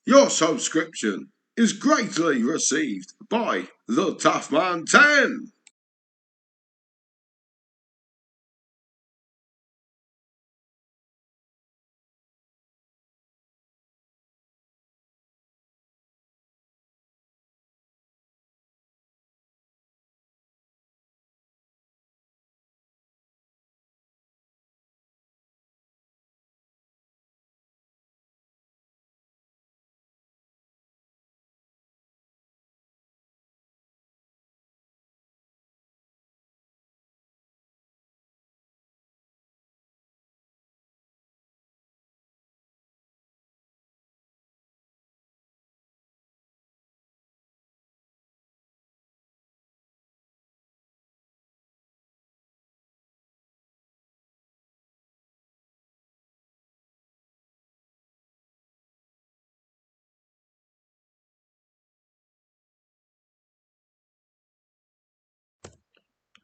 Your subscription is greatly received by the Tough Man 10.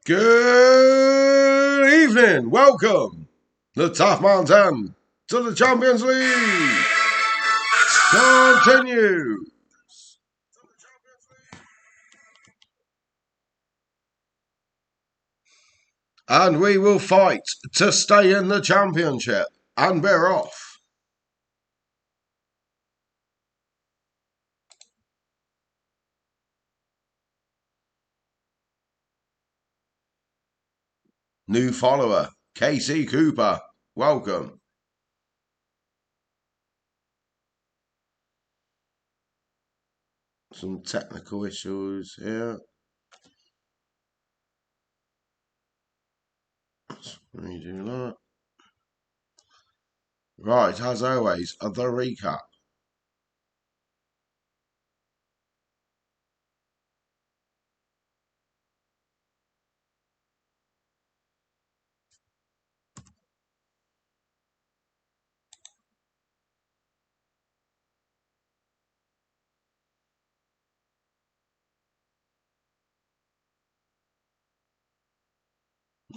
Good evening. Welcome, the Tough Man 10, to the Champions League. Continue. And we will fight to stay in the championship. And we're off. New follower, KC Cooper. Welcome. Some technical issues here. Let's redo that. Right, as always, the recap.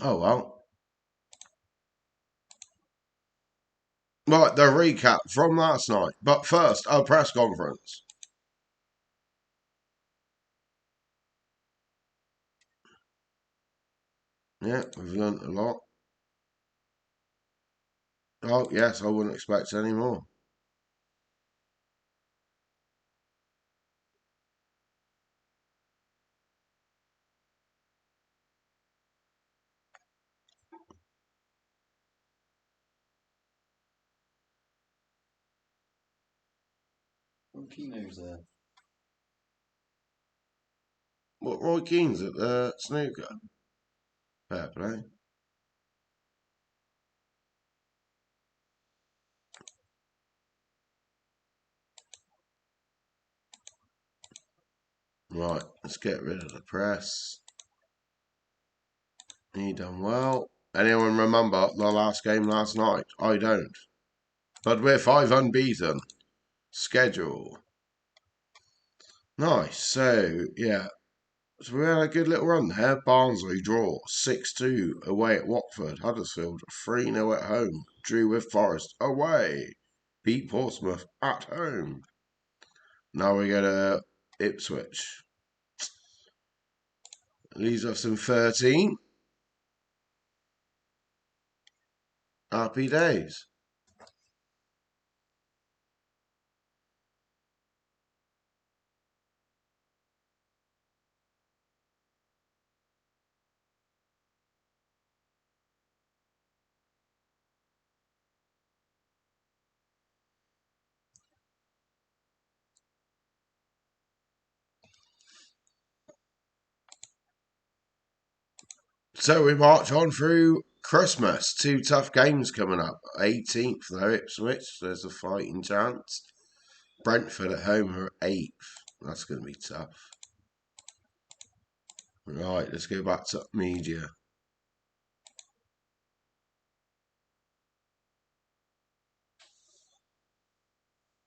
Oh well. Right, the recap from last night. But first, our press conference. Yeah, we've learnt a lot. Oh, yes, I wouldn't expect any more. Kino's there. What, Roy Keane's at the snooker? Fair play. Right, let's get rid of the press. He done well. Anyone remember the last game last night? I don't. But we're 5 unbeaten. Schedule. Nice. So, yeah. So we had a good little run there. Barnsley draw 6-2 away at Watford. Huddersfield 3-0 at home. Drew with Forest away. Beat Portsmouth at home. Now we go to Ipswich. Leaves us in 13. Happy days. So we march on through Christmas. 2 tough games coming up. 18th though, Ipswich. There's a fighting chance. Brentford at home are 8th. That's going to be tough. Right, let's go back to media.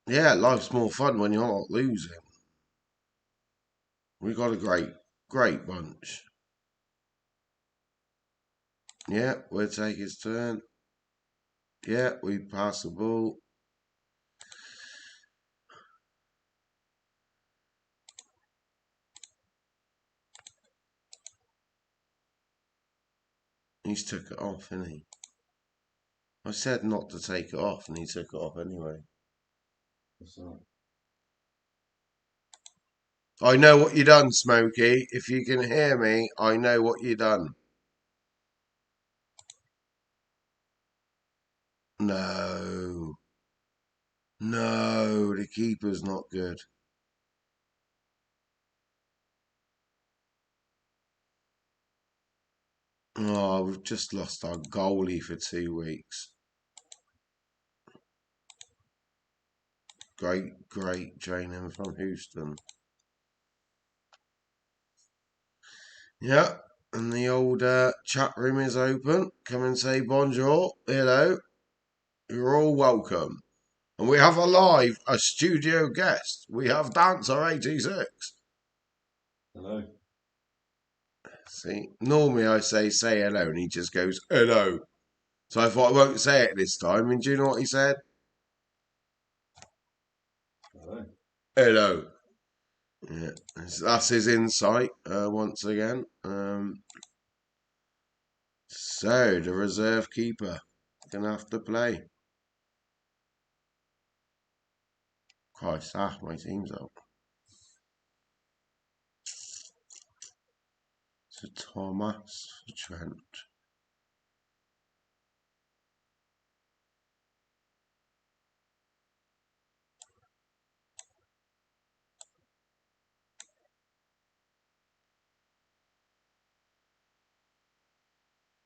Yeah, life's more fun when you're not losing. We got a great bunch. Yeah, we'll take his turn. Yeah, we pass the ball. He's took it off, hasn't he? I said not to take it off, and he took it off anyway. What's that? I know what you done, Smokey. If you can hear me, I know what you done. No. No, the keeper's not good. Oh, we've just lost our goalie for 2 weeks. Great training from Houston. Yeah, and the old chat room is open. Come and say bonjour, hello. You're all welcome. And we have a studio guest. We have Dancer86. Hello. See, normally I say hello, and he just goes, hello. So I thought I won't say it this time. And do you know what he said? Hello. Hello. Yeah, that's his insight once again. So the reserve keeper gonna have to play. Christ, my team's up. So Thomas for Trent.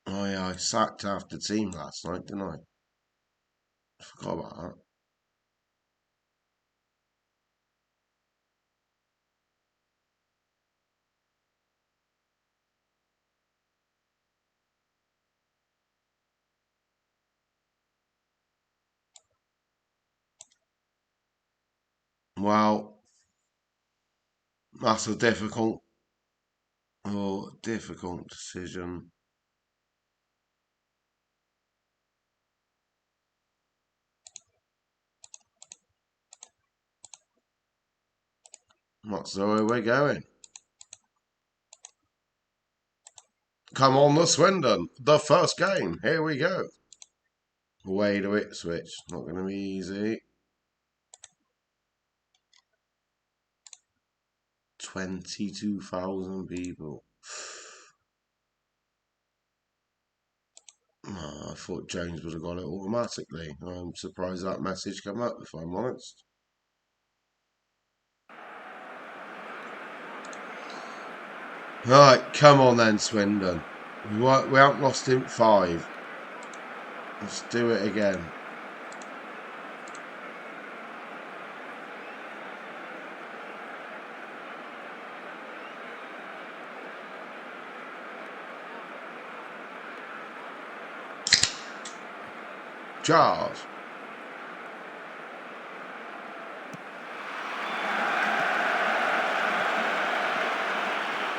Oh yeah, I sacked half the team last night, didn't I? Forgot about that. Well, that's a difficult decision. That's the way we're going. Come on, the Swindon. The first game. Here we go. Away to Ipswich. Not going to be easy. 22,000 people. Oh, I thought James would have got it automatically. I'm surprised that message came up, if I'm honest. Right, come on then, Swindon. We haven't lost in 5. Let's do it again. Charles.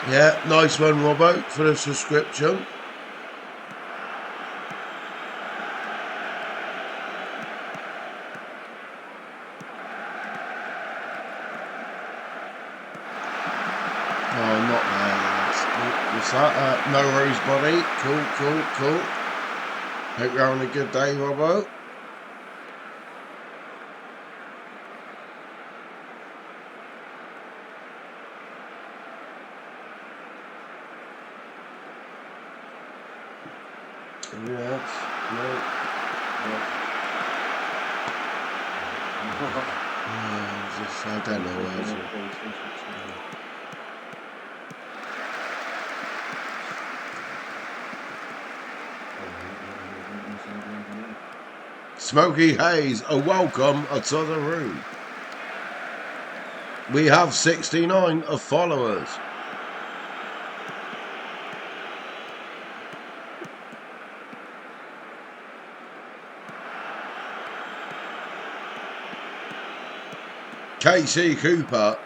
Yeah, nice one, Robbo, for the subscription. Oh, not there, lads. What's that? No worries, buddy. Cool. Hope you're having a good day, Robbo. Yes. No. I don't know where Smoky Haze, a welcome to the room. We have 69 followers. KC Cooper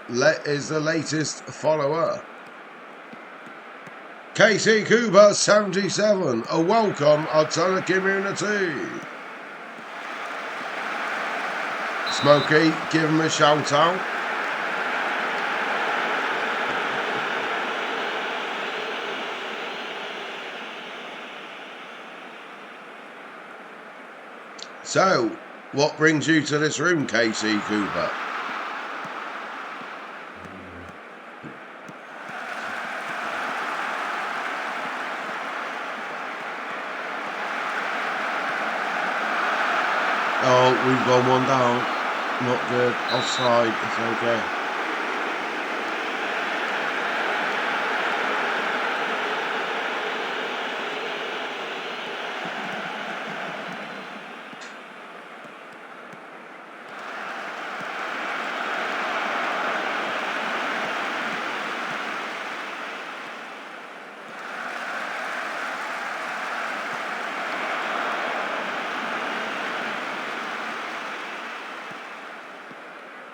is the latest follower. KC Cooper 77, a welcome to the community. Smokey, give him a shout out. So, what brings you to this room, KC Cooper? Oh, we've gone one down. Not good. Offside. It's okay.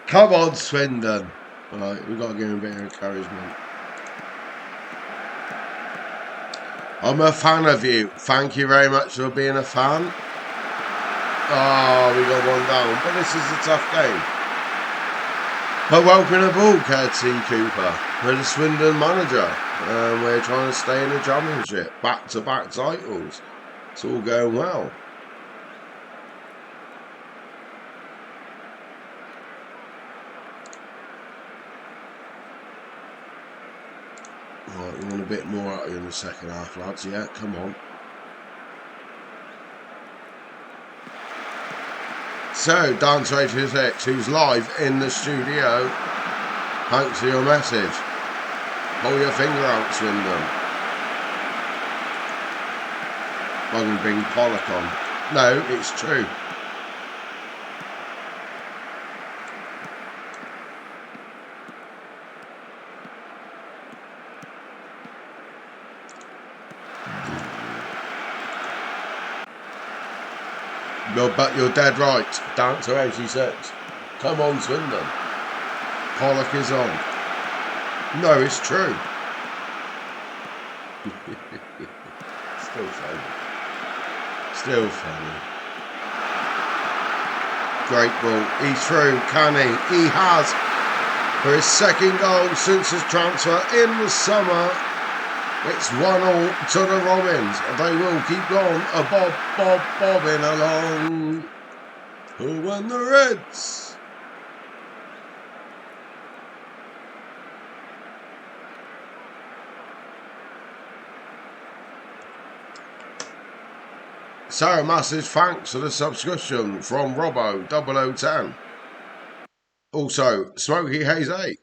Come on, Swindon. Right, we've got to give him a bit of encouragement. I'm a fan of you. Thank you very much for being a fan. Oh, we got one down, but this is a tough game. But welcome aboard, KC Cooper. We're the Swindon manager. We're trying to stay in the championship. Back-to-back titles. It's all going well. Right, we want a bit more out of you in the second half, lads. Yeah, come on. So, Dance86, who's live in the studio, thanks for your message. Pull your finger out, Swindon. I'm going to bring Pollock on. No, it's true. But you're dead right. Dancer86. Come on, Swindon. Pollock is on. No, it's true. Still funny. Still funny. Great ball. He's through. Can he? He has. For his second goal since his transfer in the summer. It's 1-1 to the Robins. They will keep going. Bobbing along. Who won the Reds? So, massive thanks for the subscription from Robbo 0010. Also, Smokey Hayes 8.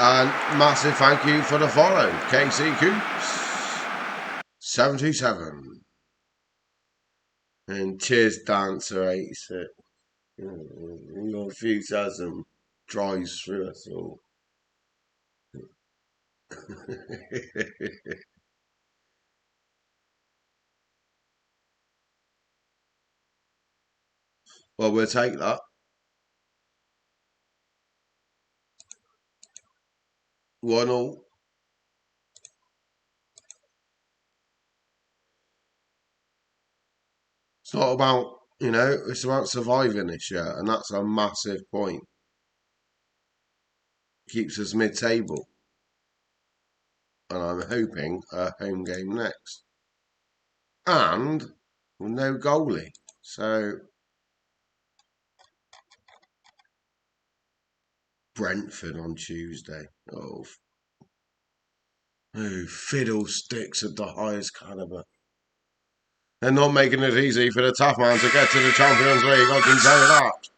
And massive thank you for the follow, KC Coops 77. And cheers, Dancer 86. Your enthusiasm drives through us all. Well, we'll take that. 1-1. It's not about, it's about surviving this year, and that's a massive point. Keeps us mid-table. And I'm hoping a home game next. And no goalie. So Brentford on Tuesday. Oh, fiddlesticks of the highest calibre. They're not making it easy for the tough man to get to the Champions League, I can tell you that.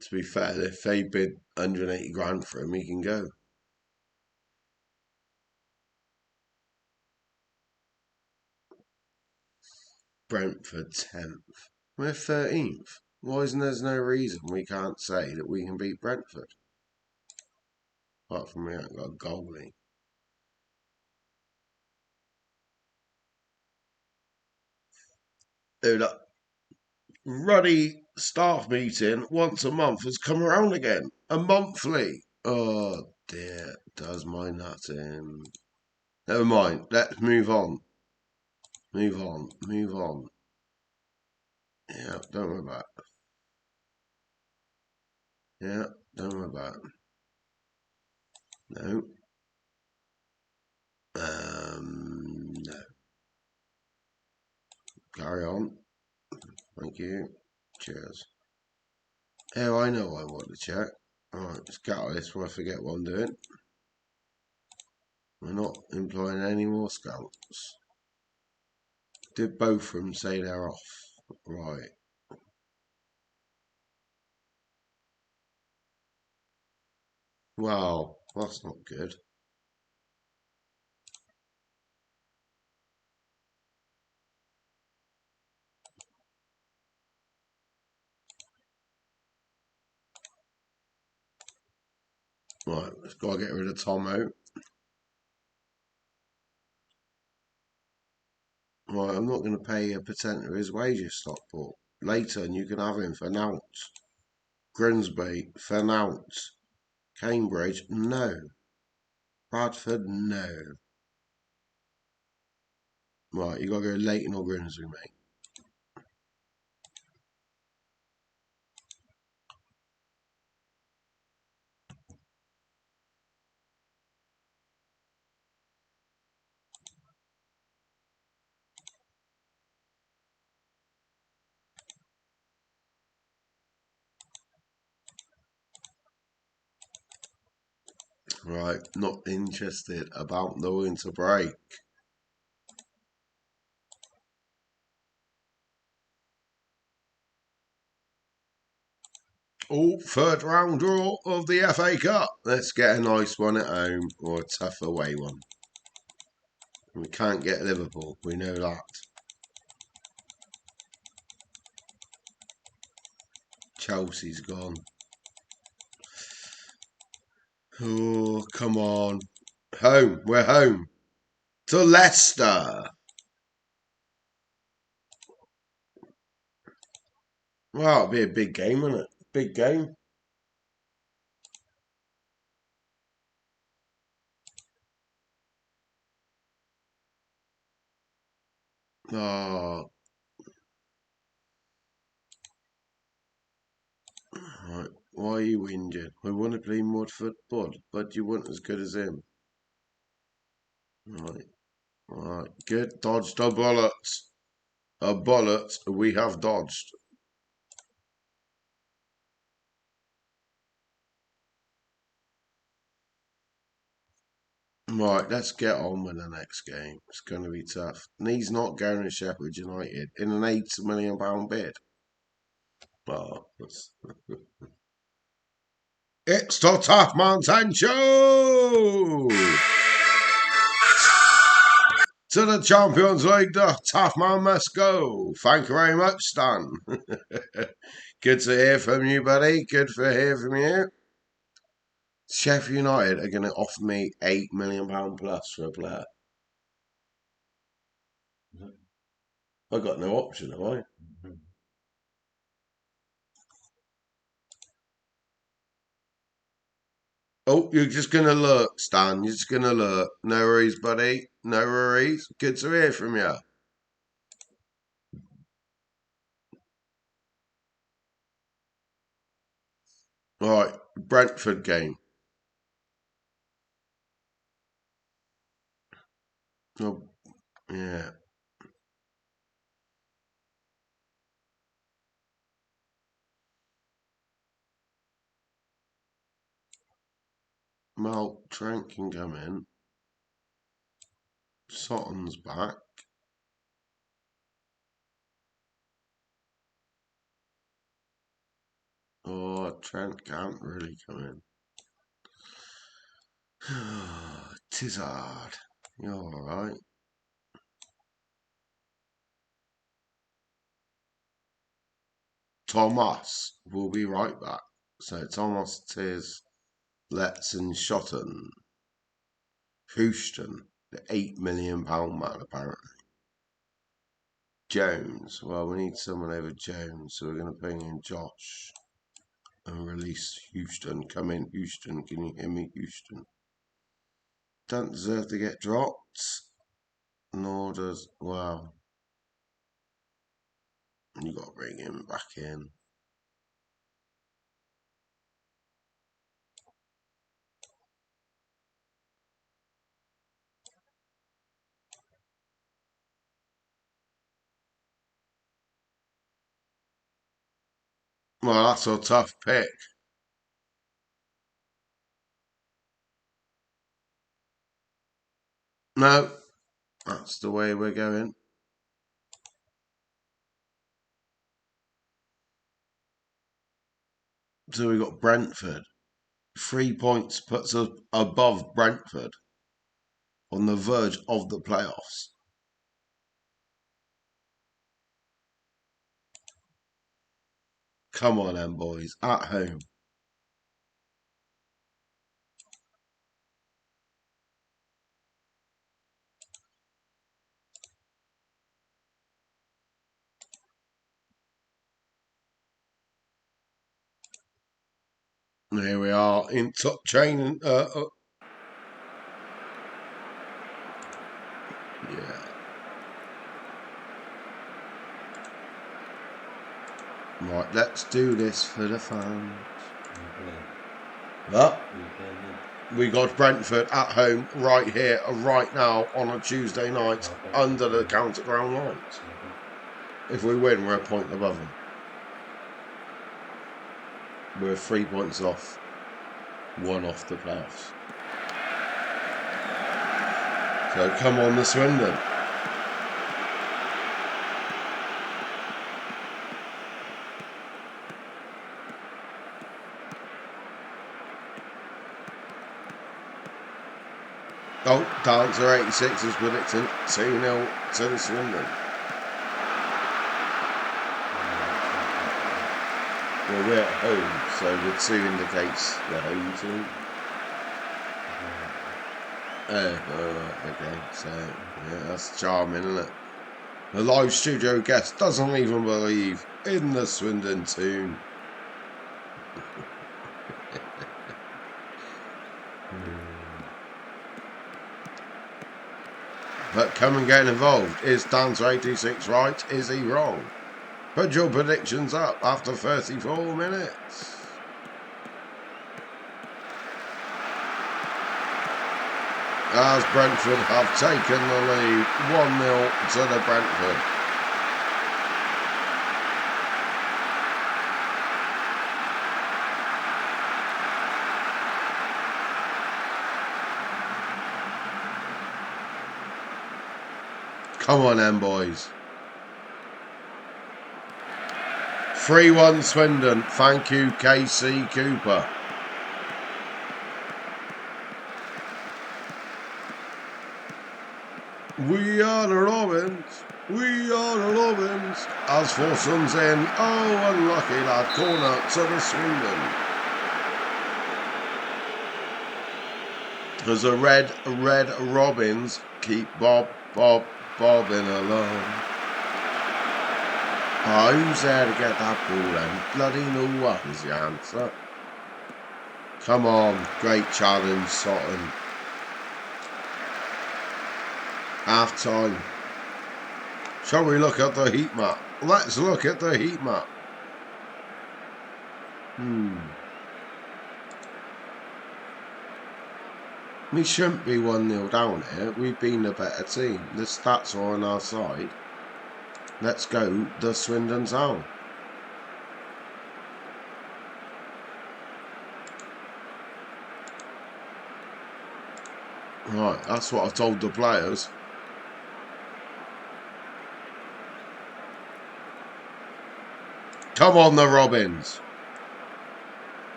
To be fair, if they bid 180 grand for him, he can go. Brentford 10th. We're 13th. Why isn't there no reason we can't say that we can beat Brentford? Apart from we haven't got a goalie. Dude, Ruddy staff meeting once a month has come around again. A monthly. Oh dear, does my nut in. Never mind. Let's move on. Move on. Move on. Yeah, don't worry about it. Yeah, don't worry about it. No. No. Carry on. Thank you. Cheers. Oh, I know I want to check. Alright, let's get out of this before I forget what I'm doing. We're not employing any more scouts. Did both of them say they're off? Right. Well, that's not good. Right, let's got to get rid of Tomo. Right, I'm not going to pay a percent of his wages, Stockport. Later, and you can have him for Nounts. Grimsby, for Nounts. Cambridge, no. Bradford, no. Right, you got to go Leighton or Grimsby, mate. Right, not interested about the winter break. Oh, third round draw of the FA Cup. Let's get a nice one at home or a tough away one. We can't get Liverpool, we know that. Chelsea's gone. Oh, come on. Home, we're home. To Leicester. Well, it'll be a big game, won't it? Big game. Oh, right. Why are you whinging? We want to play Mudford Bud, but you weren't as good as him. Right, right. Good. Dodged a bullet. A bullet we have dodged. Right, let's get on with the next game. It's going to be tough. And he's not going to Sheffield United in an £8 million bid. But it's the Tough Mountain Show! To the Champions League, the Tough Man must go. Thank you very much, Stan. Good to hear from you, buddy. Good to hear from you. Sheffield United are going to offer me £8 million plus for a player. I've got no option, have I? Oh, you're just going to look, Stan. You're just going to look. No worries, buddy. No worries. Good to hear from you. All right, Brentford game. Oh, yeah. Mal Trent can come in. Sutton's back. Oh, Trent can't really come in. Tizard. You're all right. Thomas will be right back. So Thomas, Tiz, Letts and Shotton. Houston, the £8 million man, apparently. Jones. Well, we need someone over Jones, so we're going to bring in Josh and release Houston. Come in, Houston. Can you hear me, Houston? Don't deserve to get dropped. Nor does... Wow. You got to bring him back in. Well, that's a tough pick. No, that's the way we're going. So we got Brentford. 3 points puts us above Brentford on the verge of the playoffs. Come on, then, boys. At home. Here we are in top training. Yeah. Right, let's do this for the fans. What? We got Brentford at home right here, right now, on a Tuesday night, under the counter ground lines. If we win, we're a point above them. We're 3 points off, 1 off the playoffs. So come on, the Swindon. Oh, Dancer 86 is predicting 2-0 to the Swindon. Well, we're at home, so the 2 indicates the home team. Okay, so yeah, that's charming, isn't it? The live studio guest doesn't even believe in the Swindon tune. But come and get involved. Is Dancer 86 right? Is he wrong? Put your predictions up after 34 minutes. As Brentford have taken the lead 1-0 to the Brentford. Come on then, boys. 3-1 Swindon. Thank you, KC Cooper. We are the Robins. We are the Robins. As Forson's in. Oh, unlucky that corner to the Swindon. Because the red Robins keep bobbing along. Oh, who's there to get that ball then? Bloody no one is the answer. Come on, great challenge, Sutton. Half time. Shall we look at the heat map? Let's look at the heat map. We shouldn't be 1-0 down here. We've been the better team. The stats are on our side. Let's go the Swindon Town. Right, that's what I told the players. Come on, the Robins.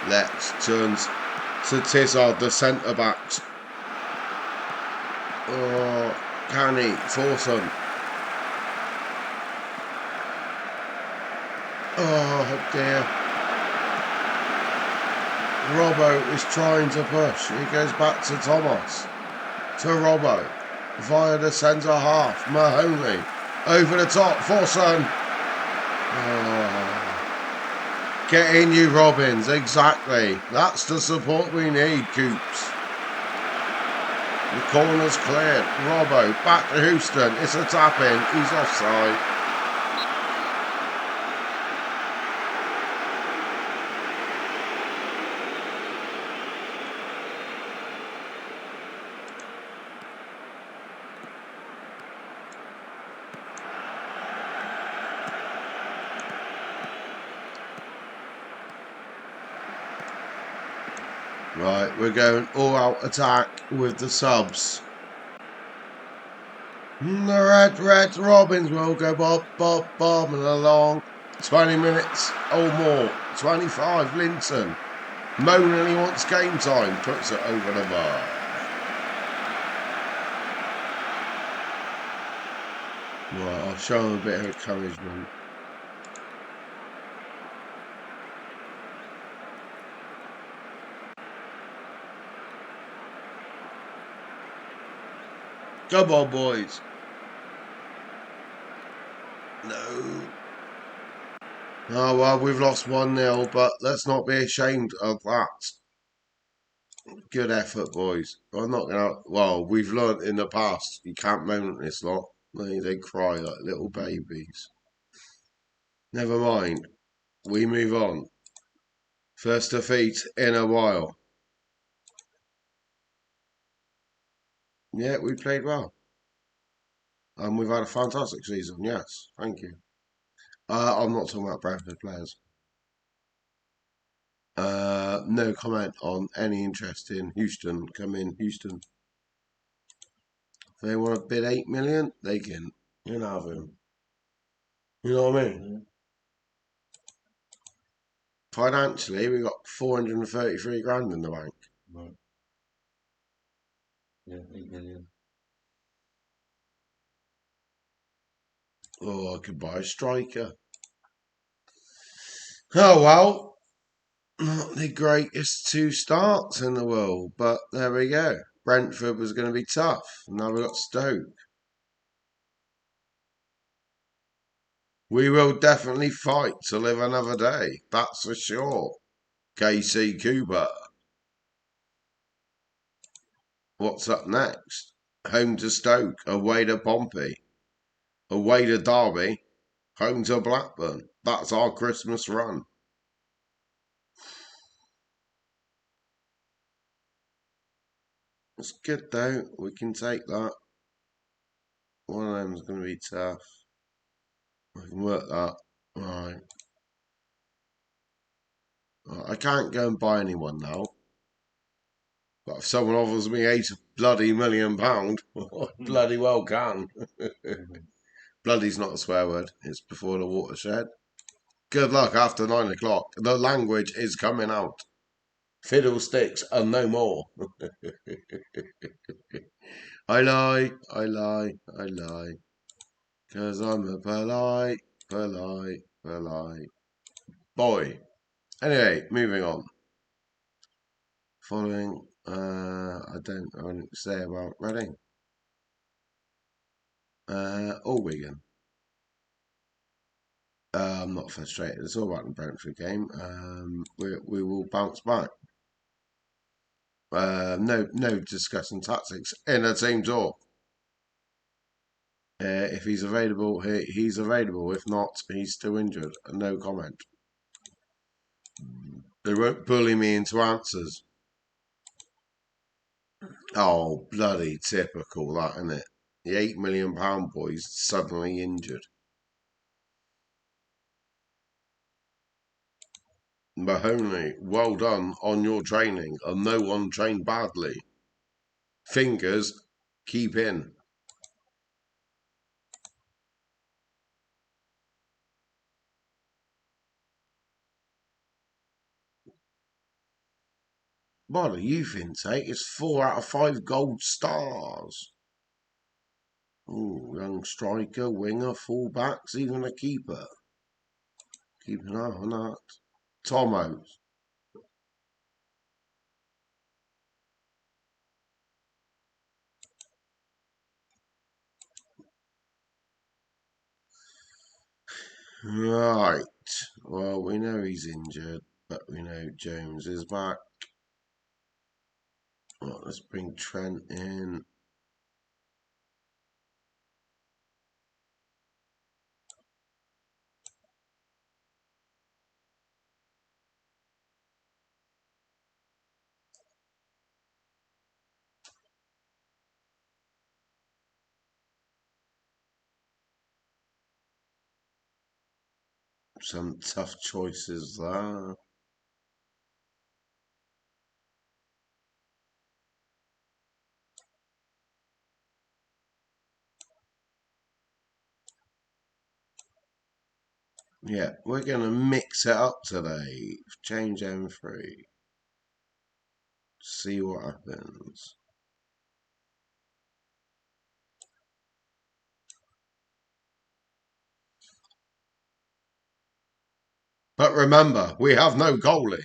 Let's turn to Tizard, the centre-backs. Oh, can he? Forson. Oh, dear. Robbo is trying to push. He goes back to Thomas. To Robbo. Via the centre half. Mahoney. Over the top. Forson. Oh. Get in, you Robbins. Exactly. That's the support we need, Coops. The corner's cleared. Robbo. Back to Houston. It's a tap in. He's offside. Right, we're going all-out attack with the subs. The Red Robins will go bobbing along. 20 minutes or more. 25, Linton. Moaning he wants game time. Puts it over the bar. Right, I'll show him a bit of encouragement. Come on, boys. No. Oh, well, we've lost 1-0, but let's not be ashamed of that. Good effort, boys. I'm not going to... Well, we've learnt in the past, you can't moan at this lot. They cry like little babies. Never mind. We move on. First defeat in a while. Yeah, we played well. And we've had a fantastic season, yes. Thank you. I'm not talking about Bradford players. No comment on any interest in Houston. Come in, Houston. If they want to bid 8 million, they can. You can have him. You know what I mean? Yeah. Financially, we got 433 grand in the bank. Right. Yeah, 8 million. Oh, I could buy a striker. Oh well, not the greatest two starts in the world, but there we go. Brentford was going to be tough. Now we've got Stoke. We will definitely fight to live another day. That's for sure. KC Cuba. What's up next? Home to Stoke, away to Pompey, away to Derby, home to Blackburn. That's our Christmas run. It's good though. We can take that. One of them's going to be tough. I can work that. Right. I can't go and buy anyone now. But if someone offers me £8 million, I bloody well can. Bloody's not a swear word. It's before the watershed. Good luck after 9 o'clock. The language is coming out. Fiddlesticks and no more. I lie. 'Cause I'm a polite boy. Anyway, moving on. Following, I don't have anything to say about Reading. Or Wigan. I'm not frustrated. It's all about the Brentford game. We will bounce back. No discussing tactics in a team talk. If he's available, he's available. If not, he's still injured. No comment. They won't bully me into answers. Oh, bloody typical, that, isn't it? The £8 million boy's suddenly injured. Mahoney, well done on your training, and no one trained badly. Fingers, keep in. What a youth intake. It's 4 out of 5 gold stars. Ooh, young striker, winger, fullbacks, even a keeper. Keep an eye on that. Tomos. Right. Well, we know he's injured, but we know Jones is back. Well, let's bring Trent in. Some tough choices there. Yeah, we're going to mix it up today. Change M3. See what happens. But remember, we have no goalie.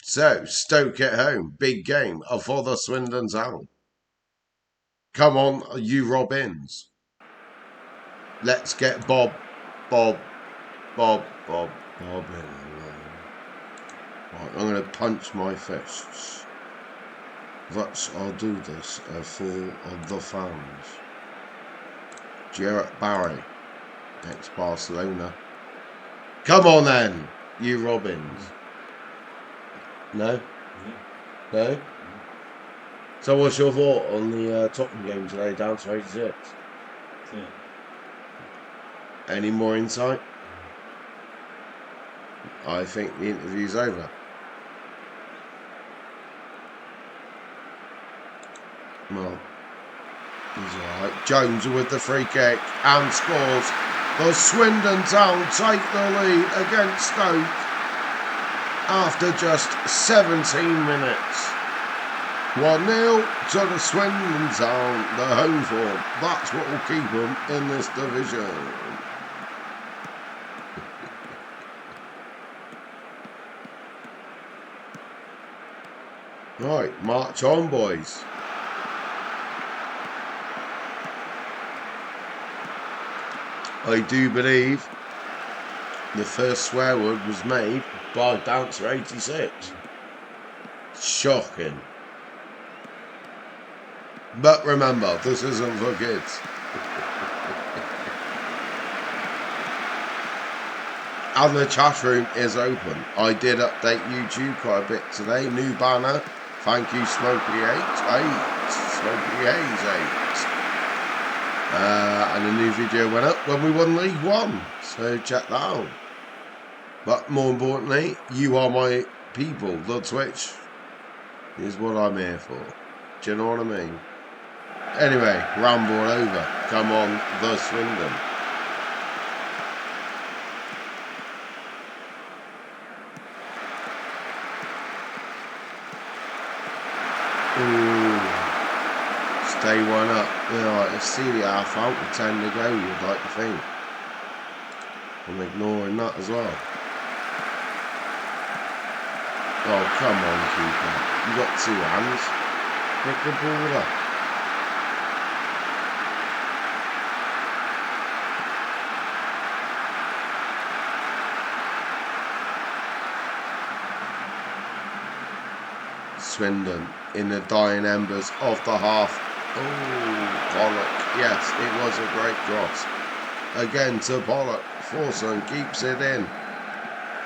So, Stoke at home. Big game for the Swindon Town. Come on, you Robins. Let's get Bob in. Right, I'm going to punch my fists. I'll do this for the fans. Gerard Barry, ex-Barcelona. Come on then, you Robins. No? No? So what's your thought on the Tottenham game today, down to 86? Yeah. Any more insight? I think the interview's over. Well, he's alright. Jones with the free kick and scores. The Swindon Town take the lead against Stoke after just 17 minutes. 1-0 to the Swindon Town, the home form. That's what will keep them in this division. Right, march on, boys. I do believe the first swear word was made by Bouncer 86. Shocking. But remember, this isn't for kids. And the chat room is open. I did update YouTube quite a bit today. New banner. Thank you, Smokey8. Smokey Hayes 8. And a new video went up when we won League One. So check that out. But more importantly, you are my people. The Twitch is what I'm here for. Do you know what I mean? Anyway, ramble over. Come on, the Swindon. Ooh. Stay one up. Let's see the half out with 10 to go, you'd like to think. I'm ignoring that as well. Oh, come on, keeper. You got two hands. Pick the ball up. Swindon in the dying embers of the half. Oh, Pollock. Yes, it was a great cross. Again to Pollock. Forson keeps it in.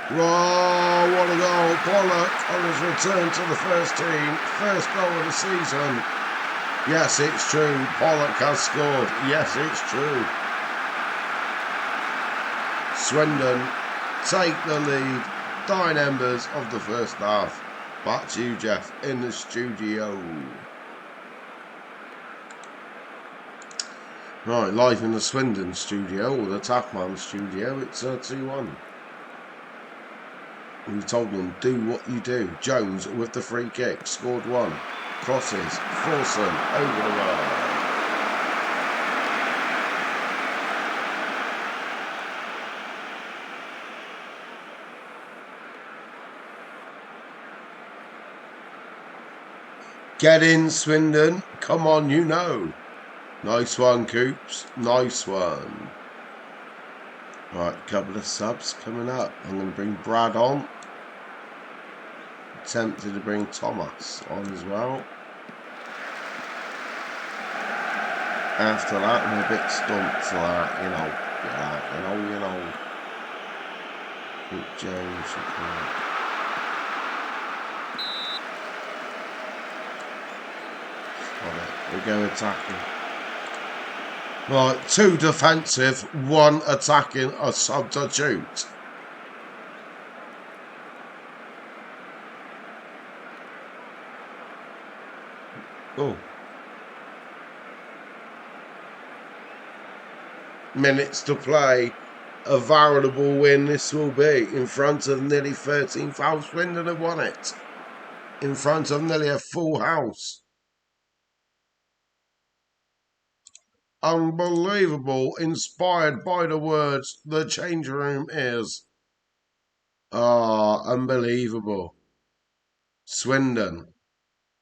Whoa, what a goal. Pollock on his return to the first team. First goal of the season. Yes, it's true. Pollock has scored. Yes, it's true. Swindon take the lead. Dying embers of the first half. Back to you, Jeff, in the studio. Right, live in the Swindon studio, or the Tapman studio, it's 2-1. We told them, do what you do. Jones with the free kick, scored one. Crosses, Forson, over the bar. Get in, Swindon. Come on, you know. Nice one, Coops. Nice one. Right, couple of subs coming up. I'm going to bring Brad on. Tempted to bring Thomas on as well. After that, I'm a bit stumped. You know. Nick Jones should come on. We go attacking. Right, 2 defensive, 1 attacking, a substitute. Oh. Minutes to play. A veritable win this will be. In front of nearly 13,000. Swindon have won it. In front of nearly a full house. Unbelievable. Inspired by the words the change room is. Unbelievable. Swindon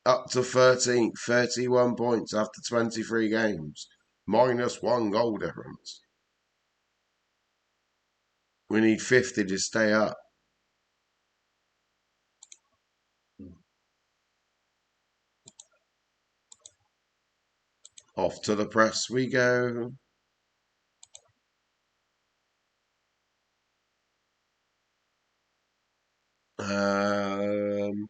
up to 13th, 31 points after 23 games. -1 goal difference. We need 50 to stay up. Off to the press we go. Um,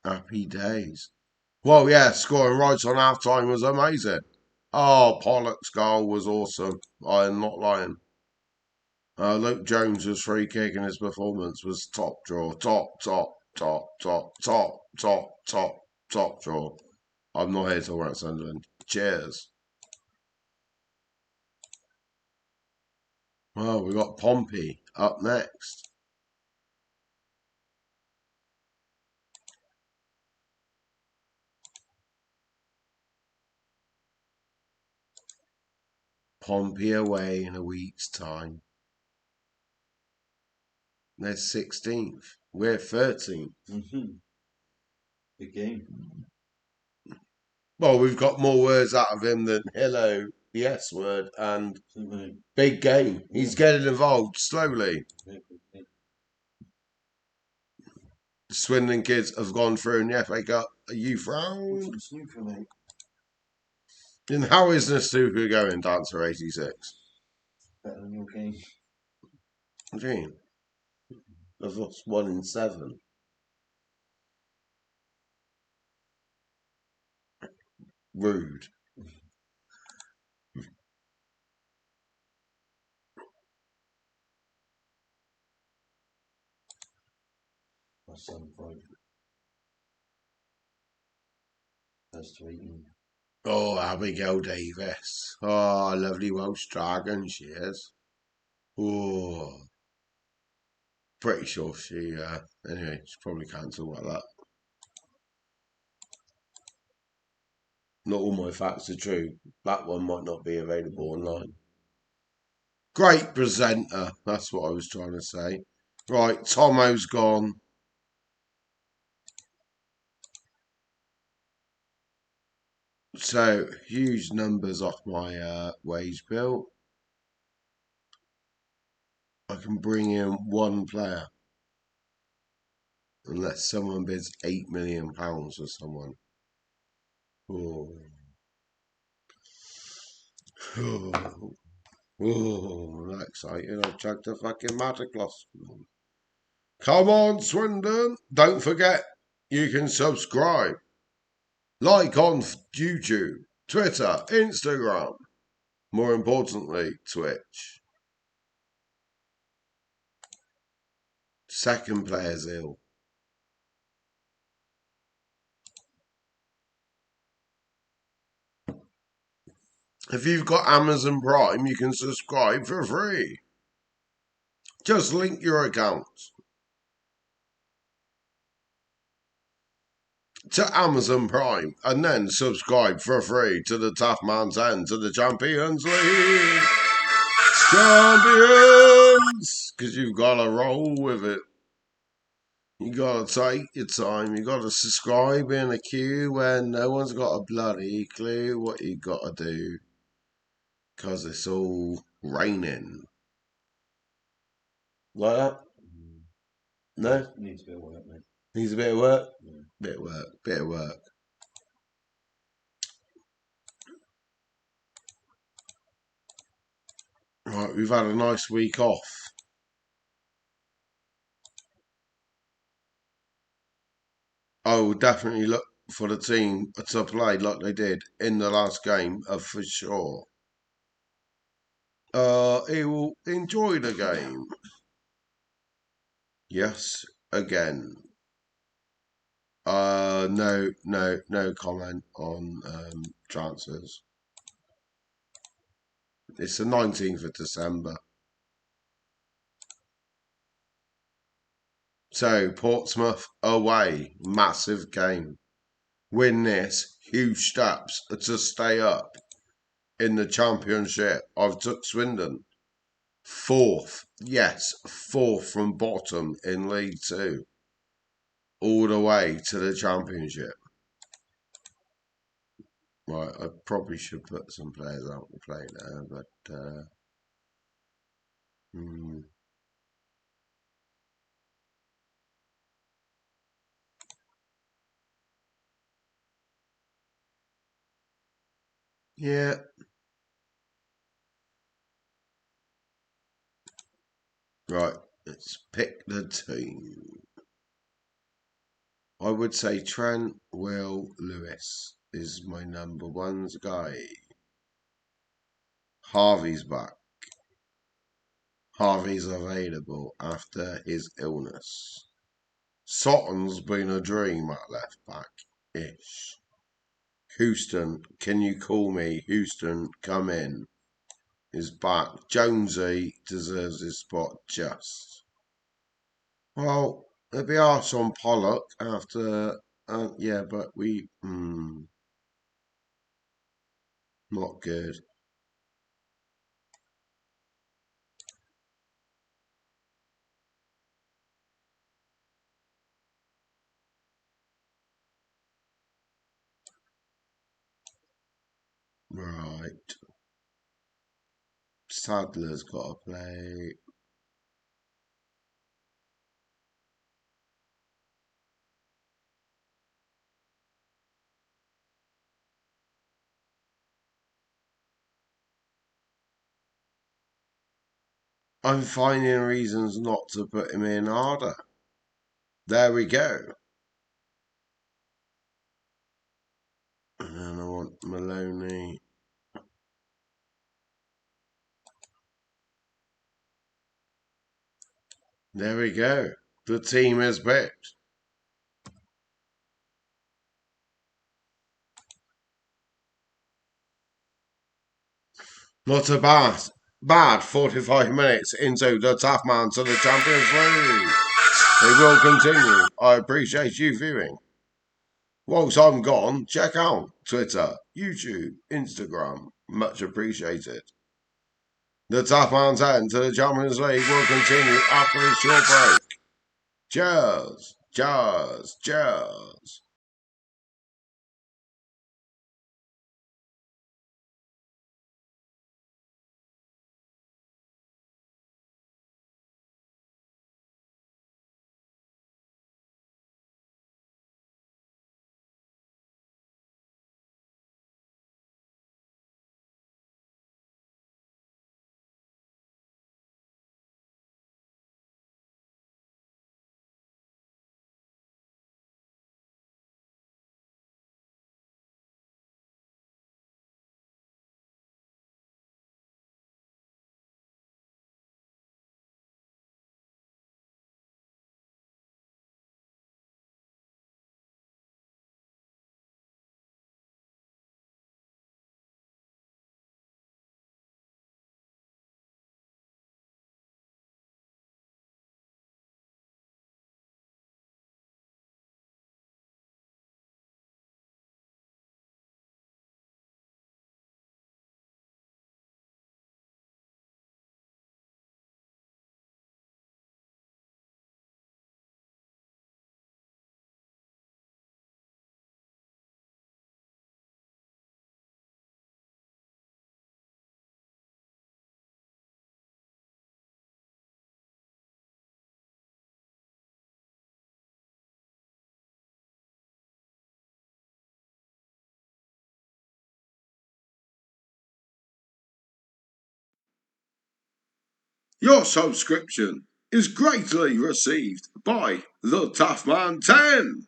Happy days. Well, yeah, scoring right on half time was amazing. Oh, Pollock's goal was awesome. I am not lying. Luke Jones's free kick and his performance was top draw. Top draw. I'm not here to talk about Sunderland. Cheers. Well, we got Pompey up next. Pompey away in a week's time. They're 16th. We're 13th. Big game. Well, we've got more words out of him than hello, the S word, and big game. He's getting involved slowly. Yeah. The Swindon kids have gone through in the FA Cup youth round. And how is Nastuka going, Dancer 86? Better than your game. What do you mean? I've lost 1 in 7. Rude. My son broke. That's to 18. Oh, Abigail Davis. Oh, lovely Welsh dragon she is. Oh, pretty sure she, anyway, she probably can't talk about that. Not all my facts are true. That one might not be available online. Great presenter. That's what I was trying to say. Right, Tomo's gone. So, huge numbers off my wage bill. I can bring in 1 player. Unless someone bids £8 million for someone. Oh. Oh. Oh, I'm excited. I've chugged a fucking Matacloss. Come on, Swindon. Don't forget, you can subscribe. Like on YouTube, Twitter, Instagram. More importantly, Twitch. Second player's ill. If you've got Amazon Prime, you can subscribe for free. Just link your account. to Amazon Prime and then subscribe for free to the Tough Man's End to the Champions League. Champions! Because you've got to roll with it. You got to take your time. You got to subscribe in a queue when no one's got a bloody clue what you got to do. Because it's all raining. Like that? No? Needs a bit of work, mate. Needs a bit of work? Yeah. Bit of work. Bit of work. Right, we've had a nice week off. I will definitely look for the team to play like they did in the last game, for sure. He will enjoy the game. Yes, again. No comment on transfers. It's the 19th of December. So, Portsmouth away, massive game. Win this, huge steps to stay up in the Championship. I've took Swindon. Fourth, yes, fourth from bottom in League Two. All the way to the Championship. Right, I probably should put some players out to play now, but yeah. Right, let's pick the team. I would say Trent, Will, Lewis is my number one guy. Harvey's back. Harvey's available after his illness. Sutton's been a dream at left back-ish. Houston, can you call me? Houston, come in. Is back. Jonesy deserves his spot just. Well, it'd be harsh on Pollock after, yeah, but not good. Right. Sadler's got to play. I'm finding reasons not to put him in harder. There we go. And then I want Maloney. There we go. The team is picked. Not a bad 45 minutes into the tough man to the Champions League. It will continue. I appreciate you viewing. Whilst I'm gone, check out Twitter, YouTube, Instagram. Much appreciated. The tough man's end to the Champions League will continue after this short break. Cheers, cheers, cheers. Your subscription is greatly received by the Tough Man 10.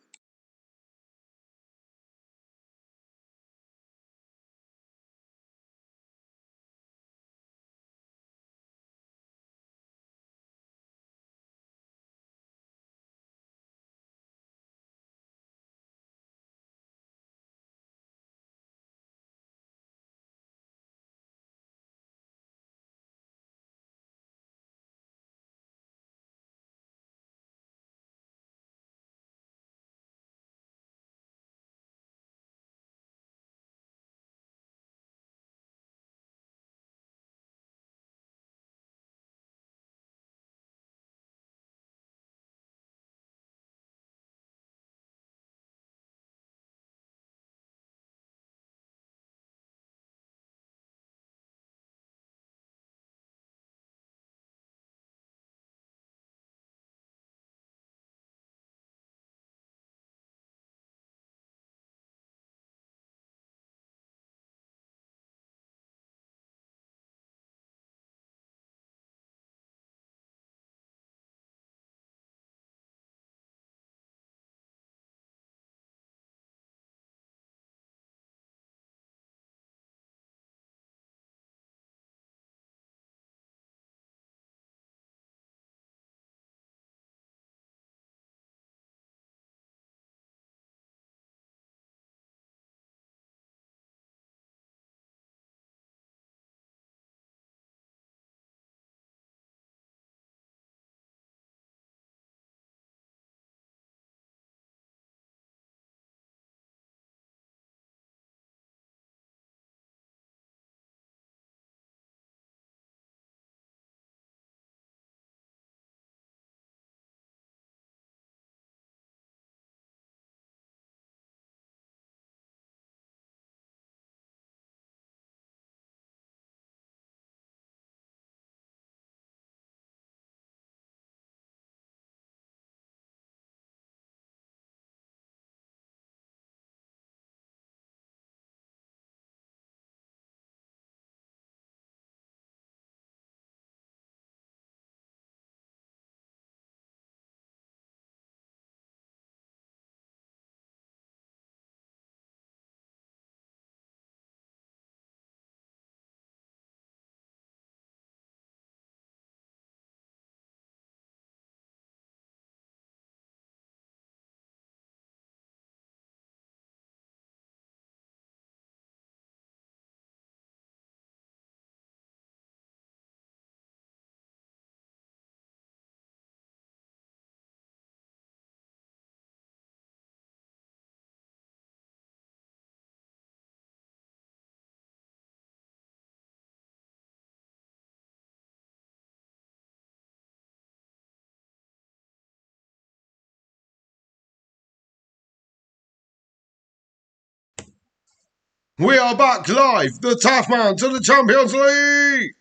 We are back live, the Tough Man to the Champions League.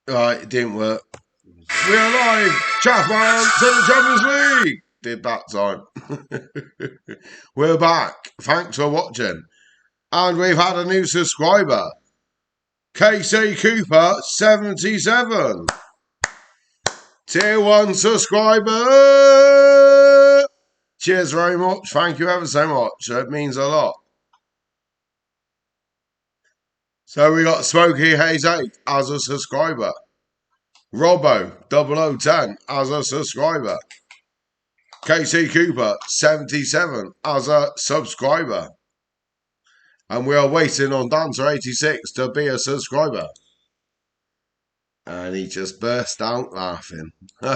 Right, it didn't work. We are live, Tough Man to the Champions League. Did that time. We're back. Thanks for watching. And we've had a new subscriber. KC Cooper 77. Tier 1 subscriber. Cheers very much. Thank you ever so much. It means a lot. So we got Smokey Hayes 8 as a subscriber. Robbo 0010 as a subscriber. KC Cooper 77 as a subscriber. And we are waiting on Dancer 86 to be a subscriber. And he just burst out laughing. Been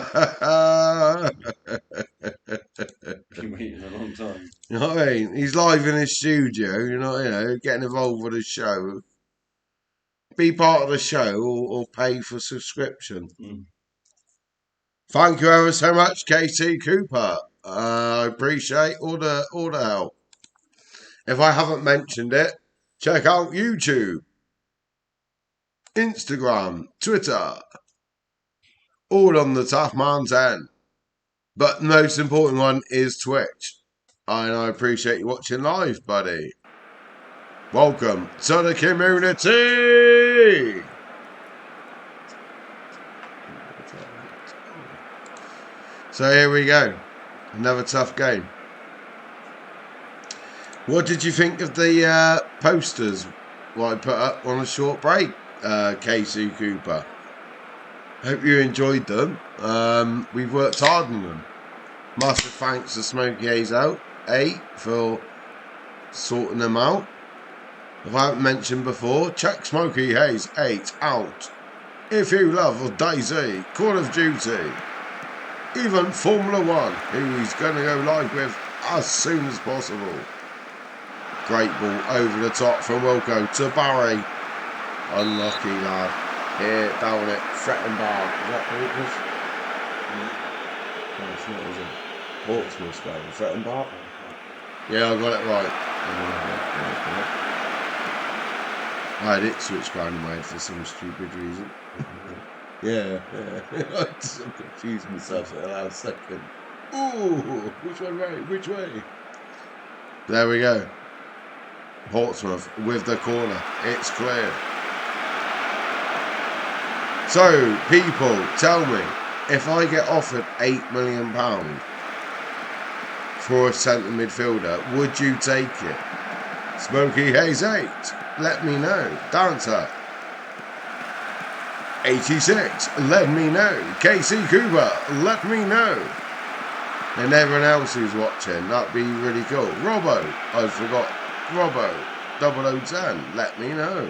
waiting a long time. You know what I mean? He's live in his studio, you know, getting involved with the show. Be part of the show or pay for subscription. Thank you ever so much, KC Cooper. I appreciate all the help. If I haven't mentioned it, check out YouTube, Instagram, Twitter, all on the Tough Man 10. But the most important one is Twitch. And I appreciate you watching live, buddy. Welcome to the community. So here we go. Another tough game. What did you think of the posters what I put up on a short break, KC Cooper? Hope you enjoyed them. We've worked hard on them. Massive thanks to Smokey Hayes out 8 for sorting them out. If I haven't mentioned before, check Smokey Hayes 8 out. If you love DayZ, Call of Duty, even Formula 1, who he's going to go live with as soon as possible. Great ball over the top from Wilco to Barry. Unlucky lad. Here, down it, threatened bar. Is that who it was? No, it's not, is it? Portsmouth spelling. Threatened bar? Yeah, I got it right. I had it switched round in my head for some stupid reason. Yeah. I just confused myself at the last second. Ooh, which way, right? Which way? There we go. Portsmouth with the corner. It's cleared. So, people, tell me, if I get offered £8 million for a centre midfielder, would you take it? Smokey Hayes 8, let me know. Dancer 86, let me know. KC Cooper, let me know. And everyone else who's watching, that'd be really cool. Robbo, I forgot. Robbo 0010, let me know.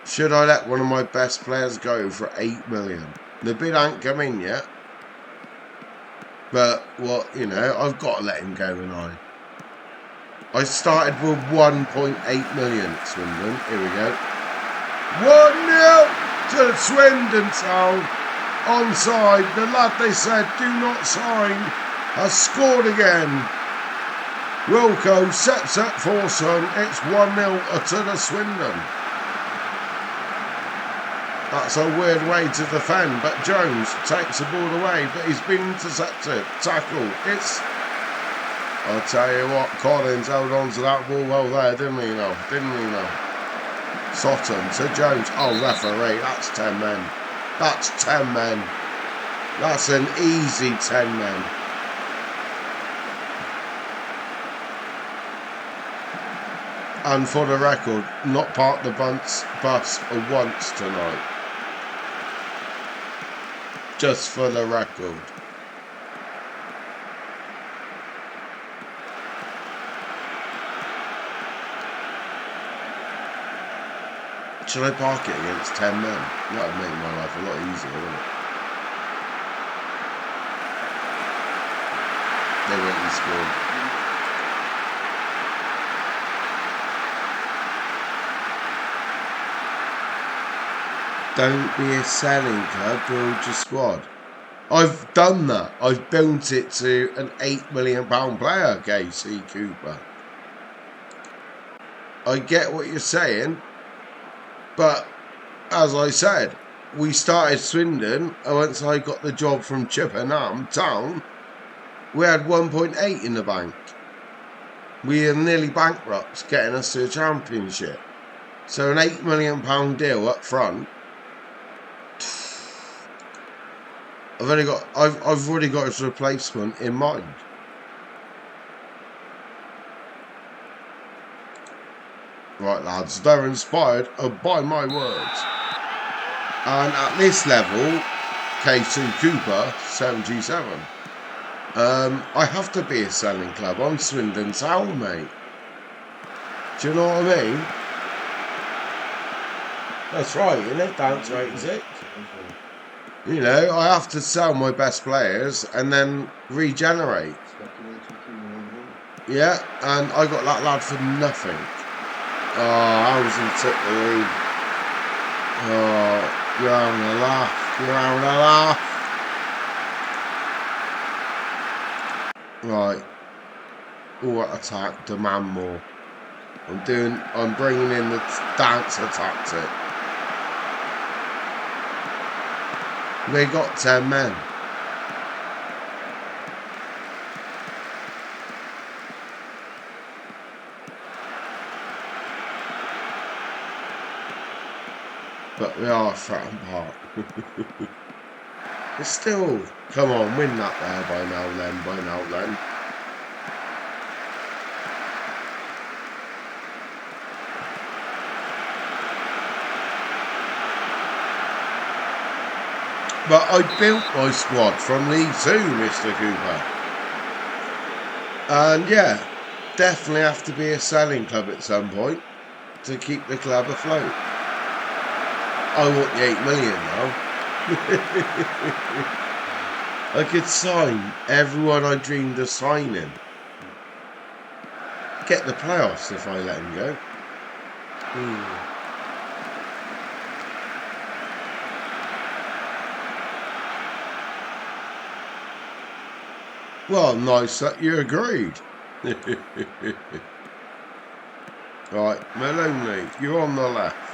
Should I let one of my best players go for £8 million? The bid ain't come in yet. But, what, you know, I've got to let him go, and I started with 1.8 million at Swindon. Here we go. 1-0 to Swindon Town. Onside. The lad they said do not sign has scored again. Wilco sets up Forson. It's 1-0 to the Swindon. That's a weird way to defend, but Jones takes the ball away, but he's been intercepted. Tackle. It's... I'll tell you what, Collins held on to that ball well there, didn't he now? Didn't he now? Sutton to Jones. Oh, referee, that's 10 men. That's 10 men. That's an easy 10 men. And for the record, not parked the bus once tonight. Just for the record. Should I park it against 10 men? That would make my life a lot easier, wouldn't it? They went and scored. Don't be a selling club, build your squad. I've done that. I've built it to an £8 million player, KC Cooper. I get what you're saying. But, as I said, we started Swindon, and once I got the job from Chippenham Town, we had 1.8 in the bank. We are nearly bankrupt getting us to a championship. So an £8 million deal up front. I've already got its replacement in mind. Right, lads, they're inspired by my words. And at this level, K2 Cooper 77. I have to be a selling club on Swindon Town, mate. Do you know what I mean? That's right, you know, dance rate is it. You know, I have to sell my best players and then regenerate. Yeah, and I got that lad for nothing. Oh, I was in took the lead. Oh, you're having a laugh. You're having a laugh. Right. What attack? Demand more. I'm bringing in the dancer tactic. We got 10 men. But we are Fratton Park. It's still, come on, win that there by now then, by now then. But I built my squad from League 2, Mr. Cooper. And yeah, definitely have to be a selling club at some point to keep the club afloat. I want the 8 million now. I could sign everyone I dreamed of signing. Get the playoffs if I let him go. Well, nice that you agreed. Right, Maloney, you're on the left.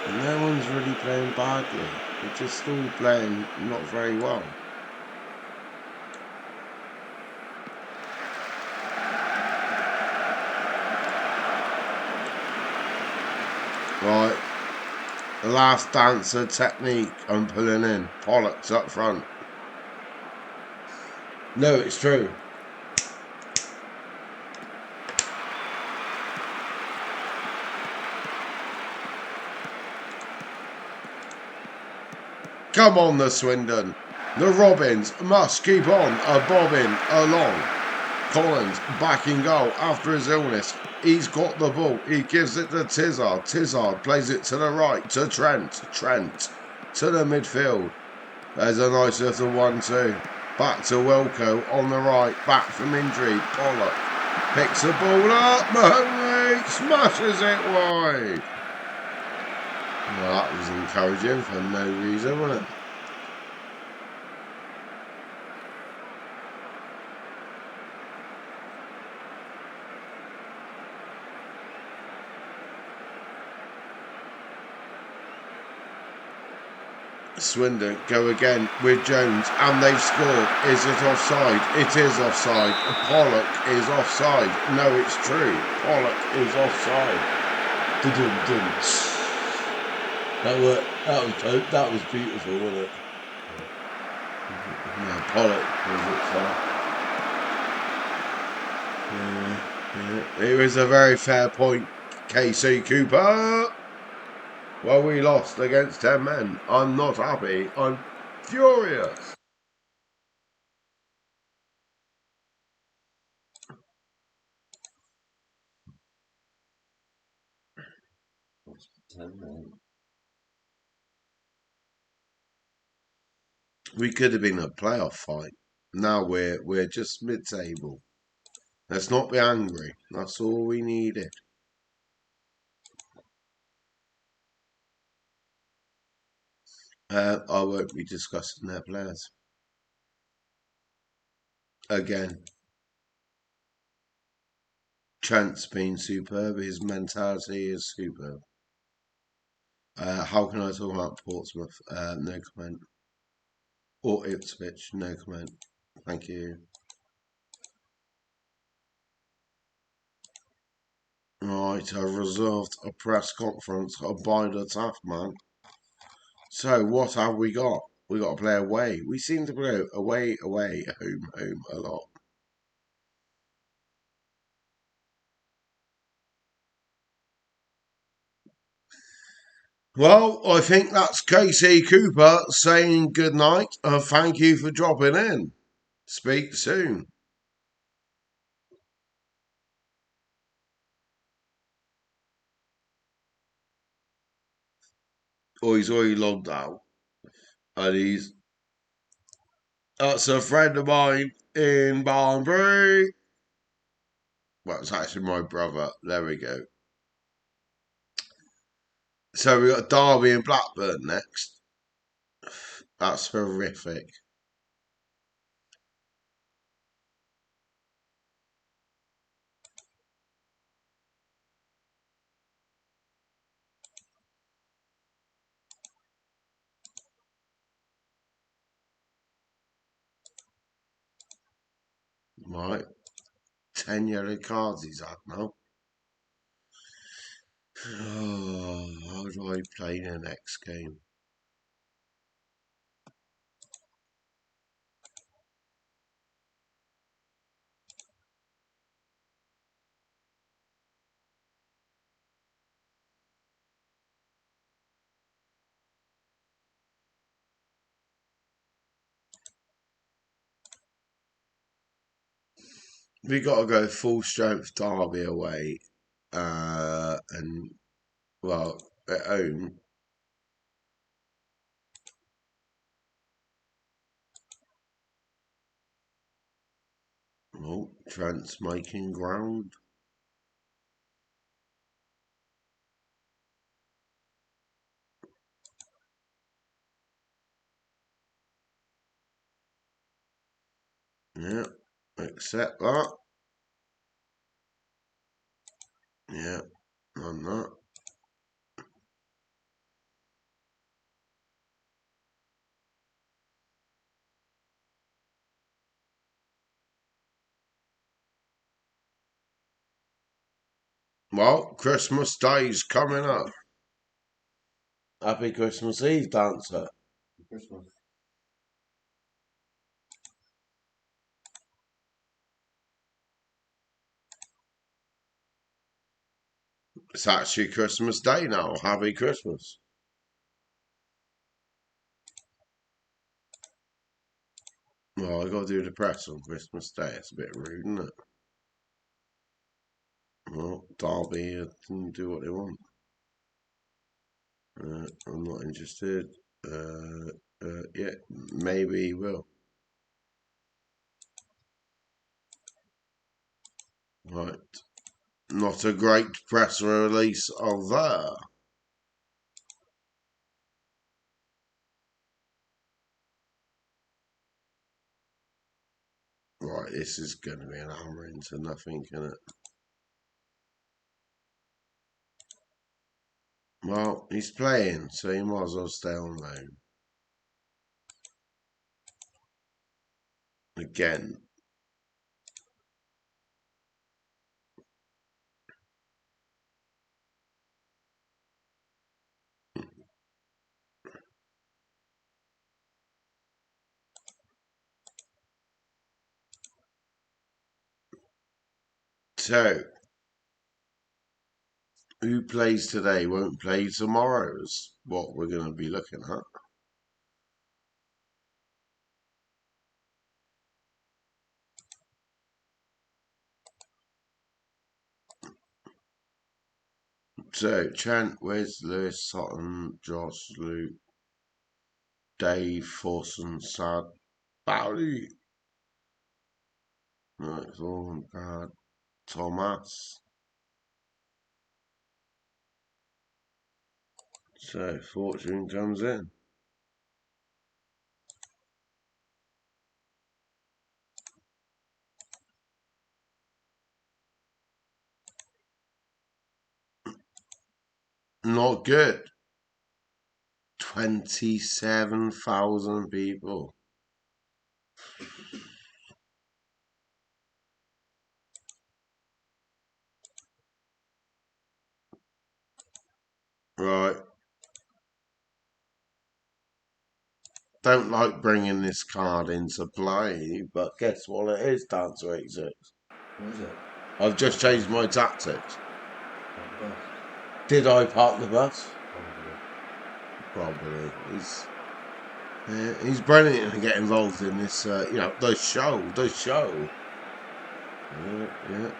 No one's really playing badly. They're just all playing not very well. Right, the last dancer technique I'm pulling in. Pollock's up front. No, it's true. Come on, the Swindon. The Robins must keep on bobbing along. Collins back in goal after his illness. He's got the ball. He gives it to Tizard. Tizard plays it to the right to Trent. Trent to the midfield. There's a nice little 1-2. Back to Wilco on the right. Back from injury. Pollock picks the ball up. Mahoney smashes it wide. Well, that was encouraging for no reason, wasn't it? Swindon go again with Jones and they've scored. Is it offside? It is offside. Pollock is offside. No, it's true. Pollock is offside. That was beautiful, wasn't it? Yeah, Pollock was offside. It was a very fair point, KC Cooper. Well, we lost against 10 men. I'm not happy. I'm furious. We could have been a playoff fight. Now we're just mid-table. Let's not be angry. That's all we needed. I won't be discussing their players again. Trent's been superb. His mentality is superb. How can I talk about Portsmouth? No comment. Or Ipswich? No comment. Thank you. Right, I've reserved a press conference by the tough man. So what have we got? We got to play away. We seem to play away, away, home, home a lot. Well, I think that's KC Cooper saying good night and thank you for dropping in. Speak soon. Oh, he's already logged out. And that's a friend of mine in Barnbury. Well, it's actually my brother. There we go. So we got Derby and Blackburn next. That's horrific. Right. 10 yellow cards he's had now. Oh, how do I play the next game? We got to go full strength Derby away, and well at home. Oh, Trent's making ground. Yeah, accept that. Yeah, on that. Well, Christmas Day's coming up. Happy Christmas Eve, dancer. Christmas. It's actually Christmas Day now. Happy Christmas. Well, I got to do the press on Christmas Day. It's a bit rude, isn't it? Well, Derby can do what they want. I'm not interested. Yeah, maybe he will. Right. Not a great press release of that. Right, this is going to be an hammer into nothing, isn't it? Well, he's playing, so he might as well stay on loan. Again. So, who plays today won't play tomorrow is what we're going to be looking at. So, Chant, where's Lewis, Sutton, Josh, Luke, Dave, Forson, Sad, Bowley, right, Thorn, Bad, Thomas. So, Fortune comes in. Not good. 27,000 people. Right. Don't like bringing this card into play, but guess what it is, Dancer 86. What is it? I've just changed my tactics. Like the bus. Did I park the bus? Probably. Probably. He's brilliant to get involved in this, the show. Yeah.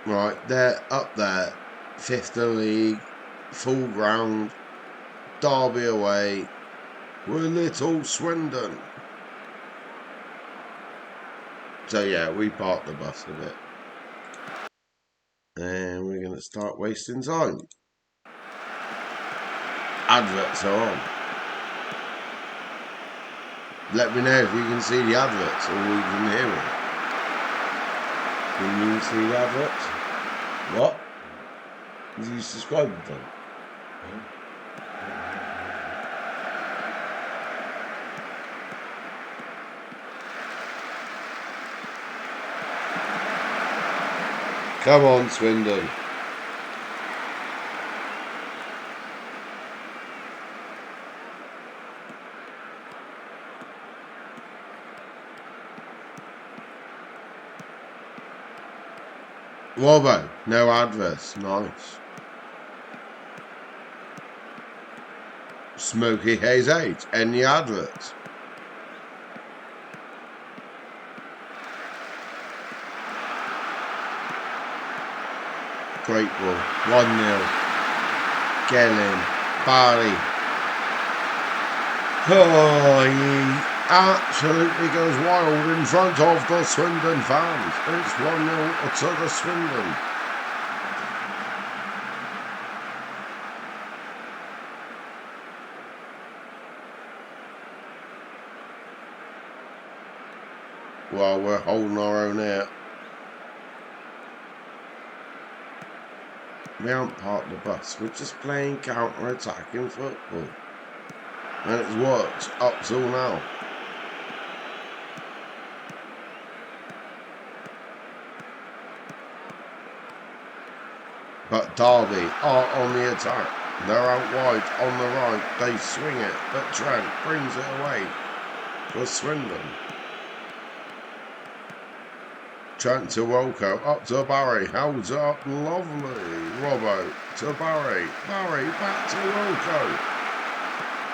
Right, they're up there. Fifth of the league, full ground, Derby away. We're Little Swindon. So yeah, we parked the bus a bit. And we're going to start wasting time. Adverts are on. Let me know if you can see the adverts or you can hear them. Can you see the adverts? What? Did you subscribe to them? Come on, Swindon. Robbo, no adverts. Nice. Smoky Haze 8. Any adverts? Great ball. 1-0. Gelling. Barry. Oh, he absolutely goes wild in front of the Swindon fans. It's 1-0 to the Swindon. Well, we're holding our own here. We aren't parked the bus, we're just playing counter-attacking football. And it's worked up till now. But Derby are on the attack. They're out wide on the right. They swing it, but Trent brings it away for Swindon. Trent to Wilco, up to Barry, holds it up, lovely. Robbo to Barry, Barry back to Wilco.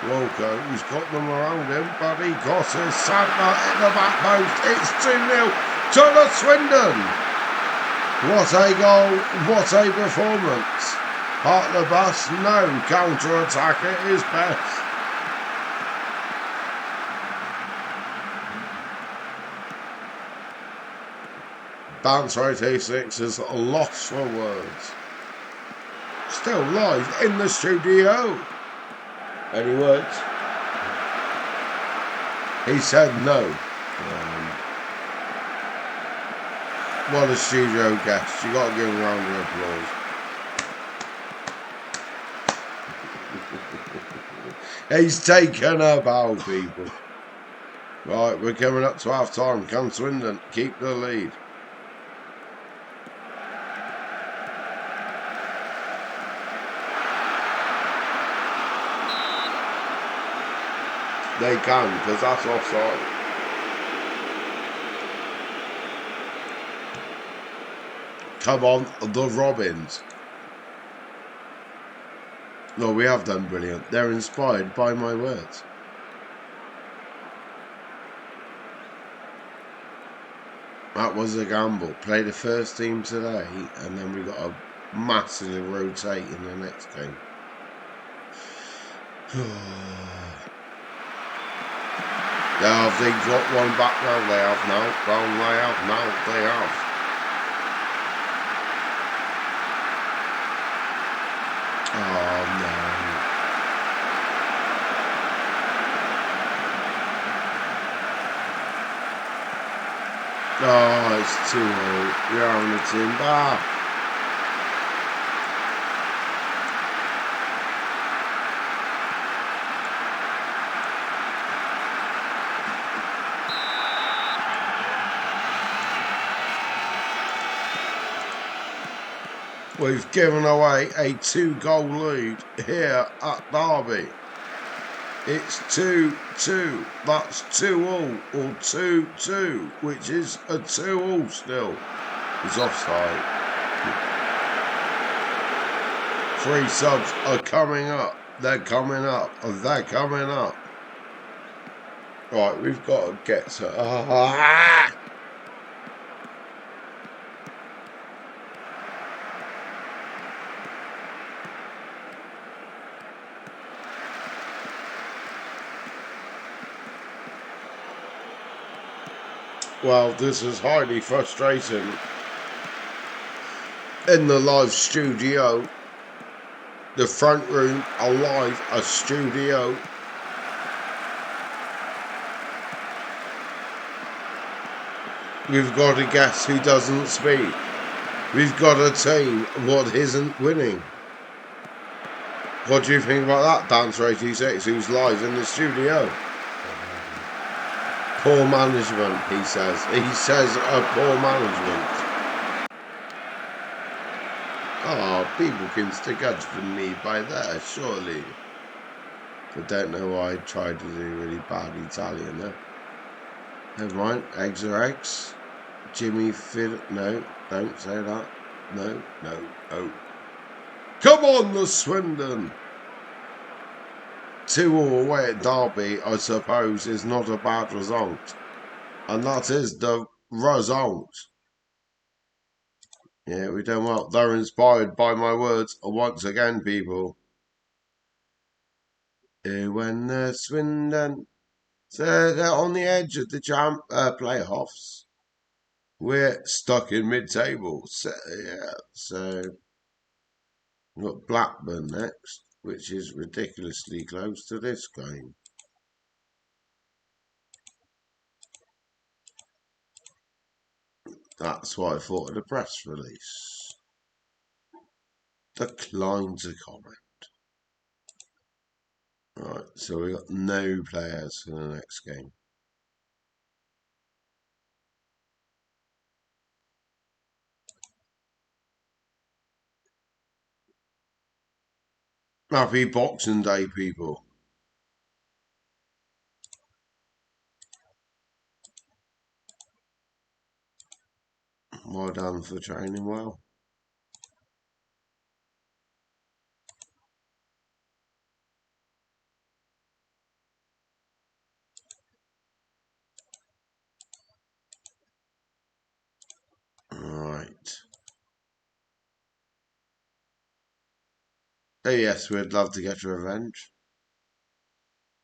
Wilco, who's got them around him, but he crosses Sandler in the back post. It's 2-0 to the Swindon. What a goal, what a performance. Park the bus, no counter-attack at his best. Bounce Rate A6 is lost for words. Still live in the studio. Any words? He said no. What a studio guest. You got to give him a round of applause. He's taken a bow, people. Right, we're coming up to half time. Can Swindon keep the lead? They can, because that's offside. Come on, the Robins. No, we have done brilliant. They're inspired by my words. That was a gamble. Play the first team today, and then we got to massively rotate in the next game. They got one back now. They have now. They have. Oh no. Oh, it's too late. We're on the timber. We've given away a 2-goal lead here at Derby. It's 2-2. That's 2-all or 2-2, which is a 2-all still. It's offside. 3 subs are coming up. They're coming up. They're coming up. Right, we've got to get to... Well, this is highly frustrating. In the live studio, the front room, a studio. We've got a guest who doesn't speak. We've got a team what isn't winning. What do you think about that, Dancer 86, who's live in the studio? Poor management, he says. He says poor management. Oh, people can stick up for me by that, surely. I don't know why I tried to do really bad Italian there. Never mind. Eggs are eggs. Jimmy Fid. No, don't say that. No, no, no. Come on, the Swindon! 2-2 away at Derby, I suppose, is not a bad result. And that is the result. Yeah, we done well. They're inspired by my words once again, people. When the Swindon, so they're on the edge of the playoffs. We're stuck in mid-table. So, yeah, so we've got Blackburn next, which is ridiculously close to this game. That's why I thought of the press release. Decline to comment. Right, so we got no players for the next game. Happy Boxing Day, people. Well done for training well. Right. Oh yes, we'd love to get revenge.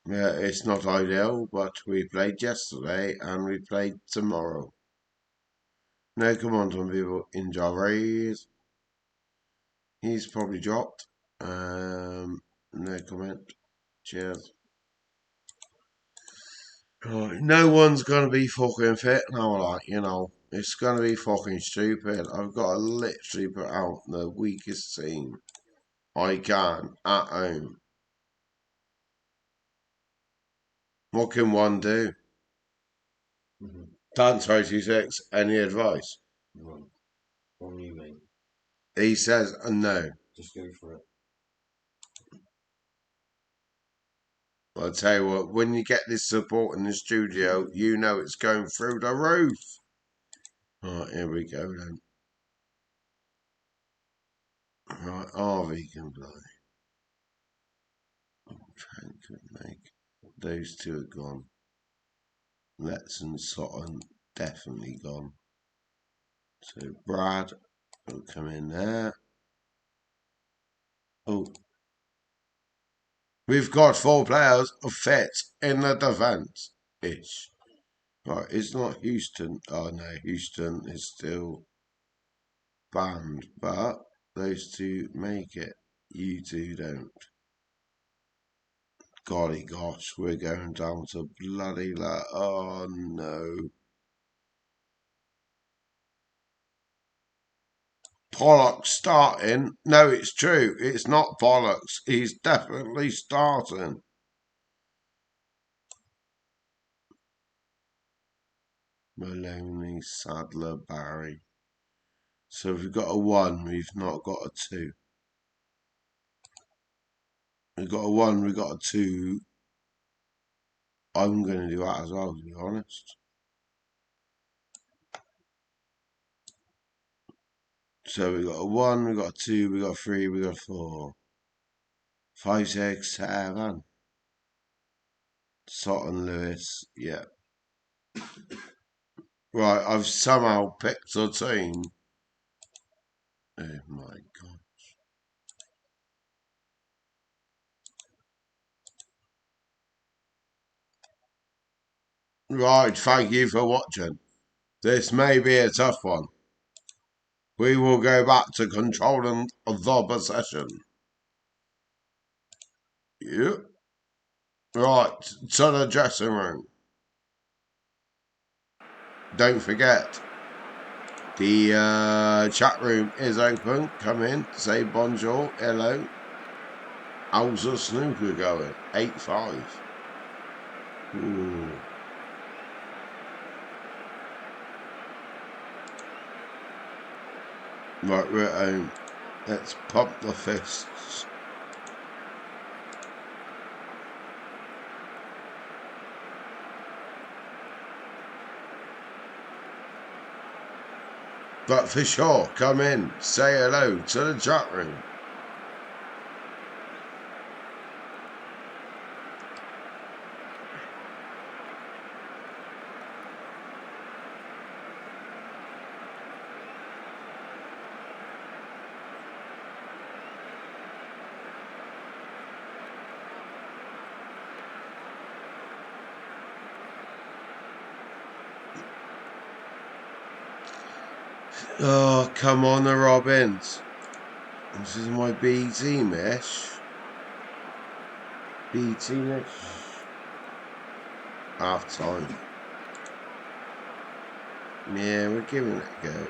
Yeah, it's not ideal, but we played yesterday and we played tomorrow. No, come on, some people. Injuries. He's probably dropped. No comment. Cheers. Right, no one's gonna be fucking fit now, like, it's gonna be fucking stupid. I've got to literally put out the weakest team I can at home. What can one do? Dance 86, any advice? None. From you, mate. He says no. Just go for it. I'll tell you what, when you get this support in the studio, you know it's going through the roof. Right, here we go then. Right, Harvey can play. Trent can make. Those two are gone. Letts and Sutton definitely gone. So Brad will come in there. Oh, we've got 4 players fit in the defence. Ish. Right, it's not Houston. Oh no, Houston is still banned, but those two make it. You two don't. Golly gosh, we're going down to bloody oh no. Pollock starting. No, it's true. It's not Pollock's. He's definitely starting. Maloney, Sadler, Barry. So we've got a 1, we've not got a 2. We've got a 1, we've got a 2. I'm going to do that as well, to be honest. So we got a 1, we got a 2, we got a 3, we got a 4. 5, 6, 7. Sutton Lewis, yeah. Right, I've somehow picked a team. Oh my god. Right, thank you for watching. This may be a tough one. We will go back to controlling the possession. Yep. Right, to the dressing room. Don't forget, the chat room is open. Come in, say bonjour, hello. How's the snooker going? 8-5. Ooh. Right, we're at home. Let's pump the fists. But for sure, come in, say hello to the chat room. Oh, come on, the Robins. This is my B team ish. B team ish. Half time. Yeah, we're giving it a go.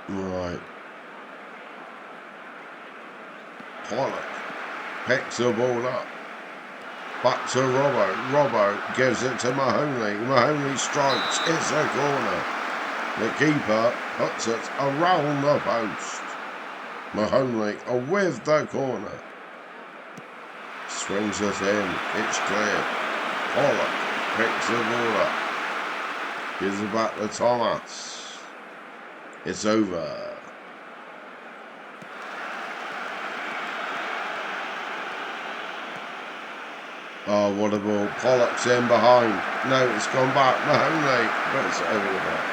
Right. Pollock picks the ball up. Back to Robbo. Robbo gives it to Mahoney. Mahoney strikes. It's a corner. The keeper puts it around the post. Mahoney with the corner. Swings it in. It's clear. Pollock picks the ball up. Gives it back to Thomas. It's over. Oh, what a ball. Pollock's in behind. No, it's gone back. Mahoney. But it's over.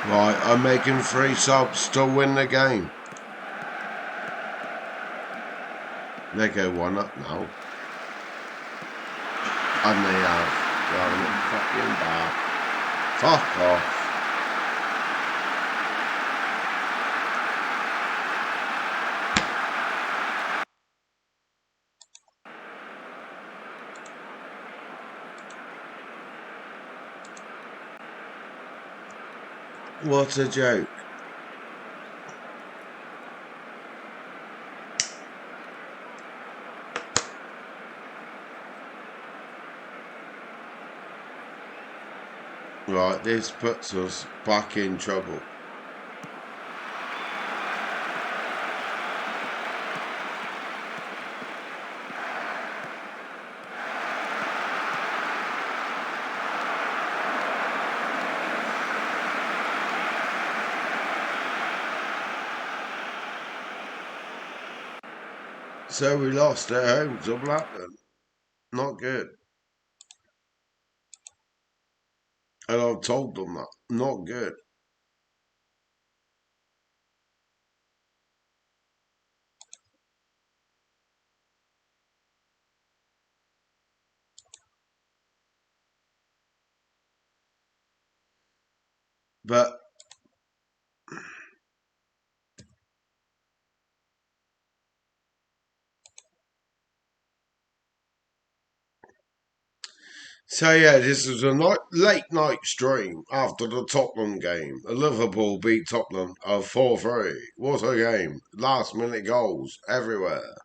Right, I'm making 3 subs to win the game. They go 1 up now. And they have. They're fucking bad. Fuck off. What a joke. Right, this puts us back in trouble. So we lost at home to Blackburn. Not good. And I've told them that. Not good. But so yeah, this was a late night stream after the Tottenham game. Liverpool beat Tottenham 4-3. What a game. Last minute goals everywhere.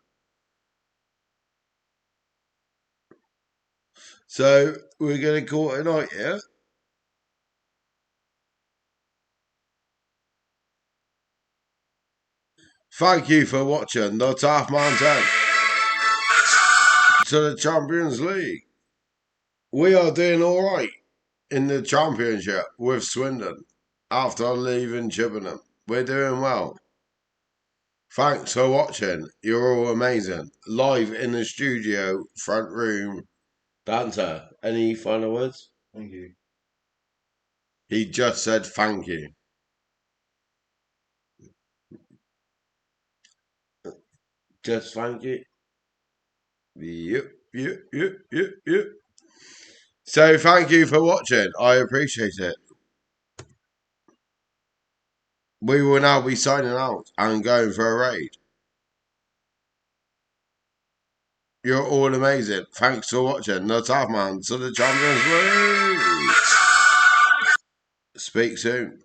So we're going to call it a night, yeah? Thank you for watching the Tough Man 10 to the Champions League. We are doing alright in the Championship with Swindon after leaving Chippenham. We're doing well. Thanks for watching. You're all amazing. Live in the studio, front room. Banter, any final words? Thank you. He just said thank you. Just thank you. Yep, yep, yep, yep, yep. So thank you for watching. I appreciate it. We will now be signing out and going for a raid. You're all amazing. Thanks for watching. The Top Man to the Champions League. Speak soon.